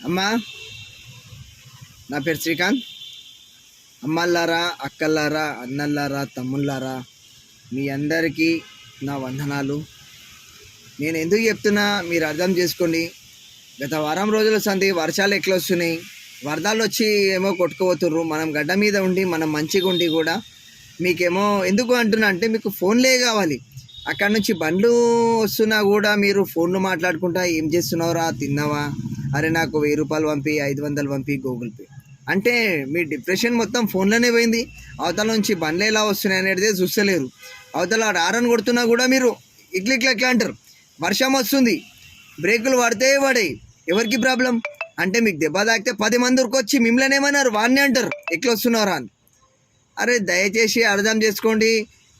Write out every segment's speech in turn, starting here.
అమ్మా, నా పేరు శ్రీకాంత్. అమ్మల్లారా, అక్కల్లారా, అన్నల్లారా, తమ్ముళ్ళారా, మీ అందరికీ నా వందనాలు. నేను ఎందుకు చెప్తున్నా మీరు అర్థం చేసుకోండి. గత వారం రోజుల సంది వర్షాలు ఎట్లా వస్తున్నాయి, వరదలు వచ్చి ఏమో కొట్టుకుపోతుర్రు. మనం గడ్డ మీద ఉండి మనం మంచిగా ఉండి కూడా మీకేమో ఎందుకు అంటున్నా అంటే మీకు ఫోన్లే కావాలి. అక్కడ నుంచి బండ్లు వస్తున్నా కూడా మీరు ఫోన్లు మాట్లాడుకుంటా ఏం చేస్తున్నావురా, తిన్నావా, అరే నాకు 1000 రూపాయలు పంపి, 500 పంపి, గూగుల్ పే అంటే మీ డిప్రెషన్ మొత్తం ఫోన్లోనే పోయింది. అవతల నుంచి బండ్లు ఎలా వస్తున్నాయి అనేది చూస్తలేరు. అవతల ఆరని కొడుతున్నా కూడా మీరు ఇట్లా అంటారు. వర్షం వస్తుంది, బ్రేకులు పడతాయి, ఎవరికి ప్రాబ్లం అంటే మీకు దెబ్బ తాకితే 10 మంది ఉరికొచ్చి మిమ్మల్ని ఏమన్నారు, వాడిని అంటారు ఎట్లా వస్తున్నారా అని. అరే దయచేసి అర్థం చేసుకోండి.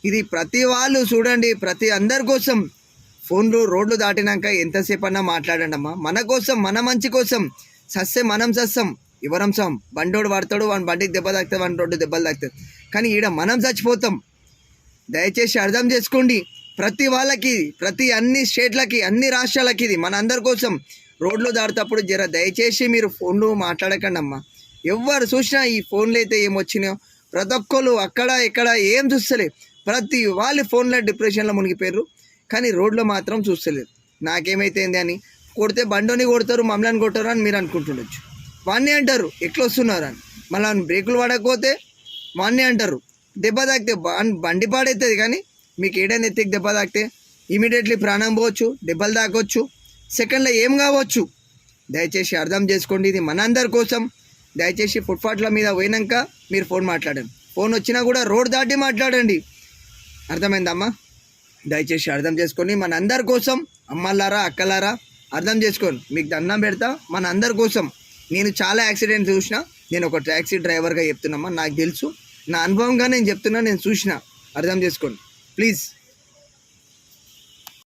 ఇది ప్రతి వాళ్ళు చూడండి, ప్రతి అందరి కోసం ఫోన్లు రోడ్లు దాటినాక ఎంతసేపు అన్నా మాట్లాడండి అమ్మా. మన కోసం, మన మంచి కోసం. సస్తే మనం సస్తాం, ఎవరం సం. బండోడు పడతాడు, వాడి బండికి దెబ్బ తాకుతుంది, వాడి రోడ్డు దెబ్బలు తాకుతుంది, కానీ ఈడ మనం చచ్చిపోతాం. దయచేసి అర్థం చేసుకోండి. ప్రతి వాళ్ళకి, ప్రతి అన్ని స్టేట్లకి, అన్ని రాష్ట్రాలకి ఇది మన అందరి కోసం. రోడ్లు దాటేటప్పుడు దయచేసి మీరు ఫోన్లు మాట్లాడకండి అమ్మా. ఎవరు చూసినా ఈ ఫోన్లు అయితే ఏమొచ్చినాయో ప్రతి ఒక్కరు అక్కడ ఇక్కడ ఏం చూస్తలే, ప్రతి వాళ్ళు ఫోన్లో డిప్రెషన్లో మునిగిపోయారు, కానీ రోడ్లో మాత్రం చూస్తలేరు. నాకేమైతే అని కొడితే బండోని కొడతారు, మమ్మల్ని కొడతారు అని మీరు అనుకుంటుండొచ్చు. వాడిని అంటారు ఎట్లా వస్తున్నారు అని. మళ్ళీ బ్రేకులు పడకపోతే వాడిని అంటారు. దెబ్బ తాకితే బండి పాడవుతుంది, కానీ మీకు ఏడైనా ఎత్తికి దెబ్బ తాకితే ఇమీడియట్లీ ప్రాణం పోవచ్చు, దెబ్బలు తాకొచ్చు, సెకండ్లో ఏం కావచ్చు. దయచేసి అర్థం చేసుకోండి, ఇది మన అందరి కోసం. దయచేసి ఫుట్పాత్ల మీద పోయినాక మీరు ఫోన్ మాట్లాడండి. ఫోన్ వచ్చినా కూడా రోడ్ దాటి మాట్లాడండి. అర్థమైందమ్మా? దయచేసి అర్థం చేసుకొని మన అందరి కోసం. అమ్మలారా, అక్కలారా, అర్థం చేసుకోండి. మీకు దండం పెడతా, మన అందరి కోసం. నేను చాలా యాక్సిడెంట్ చూసిన. నేను ఒక ట్యాక్సీ డ్రైవర్గా చెప్తున్నామా, నాకు తెలుసు, నా అనుభవంగా నేను చెప్తున్నా, నేను చూసిన. అర్థం చేసుకోండి ప్లీజ్.